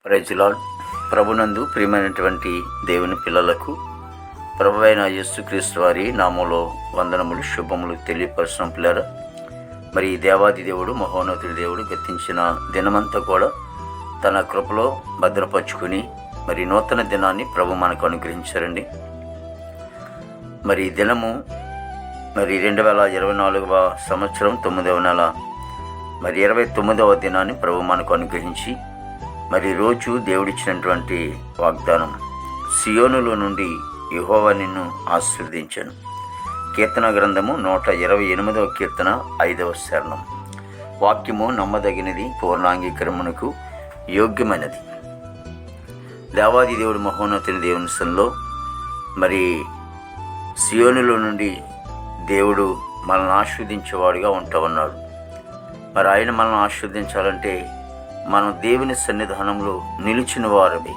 Praise lord. ప్రభునందు ప్రియమైనటువంటి దేవుని పిల్లలకు ప్రభువైన యేసుక్రీస్తు వారి నామంలో వందనములు, శుభములు తెలియపరచడం పిల్లరా. మరి దేవాది దేవుడు, మహోన్నతుడి దేవుడు గతించిన దినమంతా కూడా తన కృపలో భద్రపరుచుకుని మరి నూతన దినాన్ని ప్రభు మనకు అనుగ్రహించారండి. మరి దినము 2024వ సంవత్సరం 9వ నెల 29వ దినాన్ని ప్రభు మనకు అనుగ్రహించి మరి రోజు దేవుడిచ్చినటువంటి వాగ్దానం, సియోనులో నుండి యెహోవా నిన్ను ఆశీర్వదించాను. కీర్తన గ్రంథము 128వ కీర్తన 5వ శరణం. వాక్యము నమ్మదగినది, పూర్ణాంగీకరమునకు యోగ్యమైనది. దేవాది దేవుడు మహోన్నతుని దేవుని సన్నిధిలో మరి సియోనులో నుండి దేవుడు మనల్ని ఆశీర్వదించేవాడుగా ఉంటా ఉన్నాడు. మరి ఆయన మనల్ని ఆశీర్వదించాలంటే మనం దేవుని సన్నిధానంలో నిలిచిన వారమే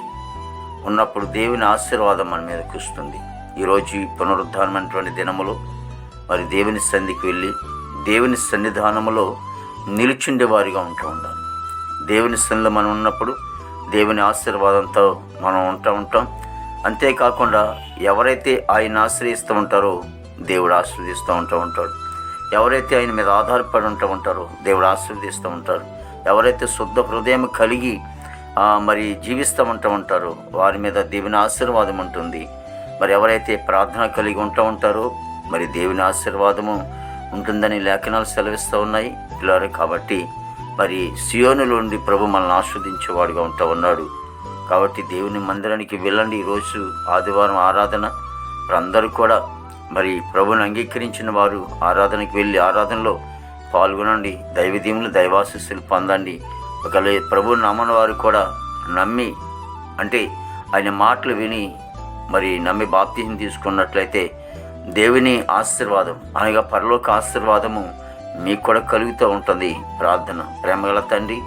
ఉన్నప్పుడు దేవుని ఆశీర్వాదం మన మీదకి వస్తుంది. ఈరోజు ఈ పునరుద్ధానమైనటువంటి దినములో మరి దేవుని సన్నిధికి వెళ్ళి దేవుని సన్నిధానంలో నిలిచిండే వారిగా ఉండాలి. దేవుని సన్నిధిలో మనం ఉన్నప్పుడు దేవుని ఆశీర్వాదంతో మనం ఉంటాం. అంతేకాకుండా ఎవరైతే ఆయన ఆశ్రయిస్తూ ఉంటారో దేవుడు ఆశీర్వదిస్తూ ఉంటాడు. ఎవరైతే ఆయన మీద ఆధారపడి ఉంటారో దేవుడు ఆశీర్వదిస్తూ ఉంటారు. ఎవరైతే శుద్ధ హృదయం కలిగి మరి జీవిస్తూ ఉంటారో వారి మీద దేవుని ఆశీర్వాదం ఉంటుంది. మరి ఎవరైతే ప్రార్థన కలిగి ఉంటారో మరి దేవుని ఆశీర్వాదము ఉంటుందని లేఖనాలు సెలవిస్తూ ఉన్నాయి పిల్లలు. కాబట్టి మరి సియోనులో నుండి ప్రభు మనల్ని ఆస్వాదించేవాడుగా ఉన్నాడు. కాబట్టి దేవుని మందిరానికి వెళ్ళండి. ఈరోజు ఆదివారం ఆరాధన. అందరూ కూడా మరి ప్రభుని అంగీకరించిన వారు ఆరాధనకి వెళ్ళి ఆరాధనలో పాల్గొనండి. దైవదీములు, దైవాశీస్సులు పొందండి. ఒకవేళ ప్రభు నమ్మని వారు కూడా నమ్మి అంటే ఆయన మాటలు విని మరి నమ్మి బాప్తిజం తీసుకున్నట్లయితే దేవుని ఆశీర్వాదం అనగా పరలోక ఆశీర్వాదము మీకు కూడా కలుగుతూ ఉంటుంది. ప్రార్థన. ప్రేమగల తండ్రి,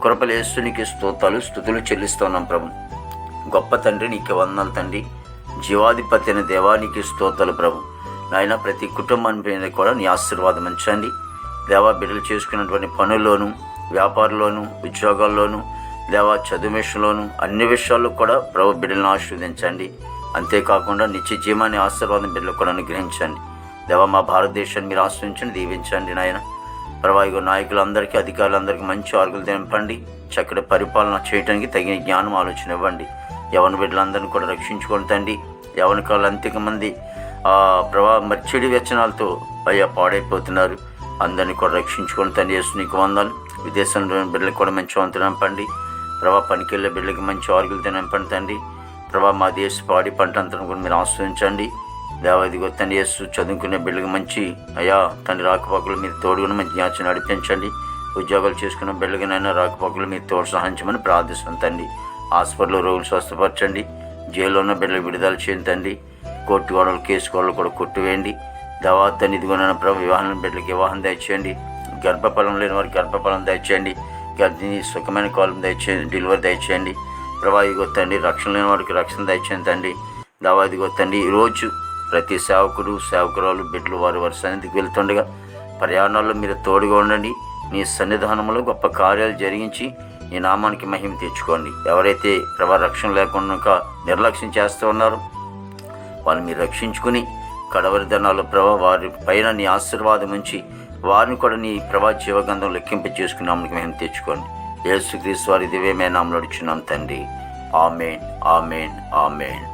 కృపల యేసునికి స్తుతులు చెల్లిస్తున్నాం ప్రభు. గొప్ప తండ్రి, నీకు వందనాలు తండ్రి. జీవాధిపతి అయిన దేవానికి స్తోత్రాలు ప్రభు. నాయన ప్రతి కుటుంబాన్ని మీద కూడా నీ ఆశీర్వాదం ఉంచండి దేవా. బిడ్డలు చేసుకున్నటువంటి పనుల్లోనూ, వ్యాపారంలోనూ, ఉద్యోగాల్లోనూ, దేవా చదువు విషయంలోనూ అన్ని విషయాల్లో కూడా ప్రభు బిడ్డలను ఆశీర్వదించండి. అంతేకాకుండా నిత్య జీవాన్ని ఆశీర్వాదం బిడ్డలకు కూడా అనుగ్రహించండి దేవా. మా భారతదేశాన్ని మీరు ఆశ్రయించండి, దీవించండి నాయన. ప్రభావిక నాయకులందరికీ, అధికారులందరికీ మంచి ఆరోగ్యాలు తెంపండి. చక్కటి పరిపాలన చేయడానికి తగిన జ్ఞానం, ఆలోచన ఇవ్వండి. యవన బిడ్డలందరినీ కూడా రక్షించుకోండి తండ్రి. యవన కాళ్ళు అంతక మంది మరి చెడు వ్యసనాలతో అయ్యా పాడైపోతున్నారు. అందరినీ కూడా రక్షించుకొని తండ్రి యేసు నీకు వందనాలు. విదేశంలో బిడ్డలకు కూడా మంచి వంతు నింపండి ప్రభా. పనికెళ్ళే బిడ్డలకి మంచి ఆరోగ్యాలతో నింపండి తండ్రి. ప్రభా మా దేశ పాడి పంట అంతా కూడా మీరు ఆస్వాదించండి దేవాదిగో తండ్రి యేసు. చదువుకునే బిడ్డలకి మంచి అయ్యా తండ్రి రాకపోకలు మీరు తోడుగా మంచి జ్ఞాపకం నడిపించండి. ఉద్యోగాలు చేసుకున్న బిడ్డలకినైనా రాకపోకలు మీరు తోడు సహాయించమని ప్రార్థిస్తాం తండ్రి. హాస్పిటల్లో రోగులు స్వస్థపరచండి. జైల్లో ఉన్న బిడ్డలకు విడుదల చేయండి తండ్రి. కోర్టు గొడవలు, కేసు గొడవలు కూడా కొట్టివేయండి దేవా. తండ్రి ఇదిగోనైనా ప్రభు వివాహం బిడ్డలకి వివాహం దయచేయండి. గర్భఫలం లేని వారికి గర్భఫలం దయచేయండి. గర్భిణి సుఖమైన కాలం దయచేయండి, డెలివరీ దయచేయండి ప్రభా. ఇదిగో తండ్రి రక్షణ లేని వారికి రక్షణ దయచేయండి తండ్రి దేవా. ఇదిగో తండ్రి ఈరోజు ప్రతి సేవకుడు, సేవకురాలు, బిడ్డలు వారి సన్నిధికి వెళ్తుండగా ప్రయాణాల్లో మీరు తోడుగా ఉండండి. నీ సన్నిధానంలో గొప్ప కార్యాలు జరిగించి నీ నామానికి మహిమ తెచ్చుకోండి. ఎవరైతే ప్రభా రక్షణ లేకుండా నిర్లక్ష్యం చేస్తూ ఉన్నారో వాళ్ళు మీరు రక్షించుకుని కడవరి ధనాలు ప్రభా వారి పైన నీ ఆశీర్వాదం ఉంచి వారిని కూడా నీ ప్రభా జీవగంధం లెక్కింప చేసుకుని నామకి మేము తెచ్చుకోండి. యేసుక్రీస్తు వారి దివ్యమైన నామములో అడుగుచున్నాం తండ్రి. ఆమేన్, ఆమేన్, ఆమేన్.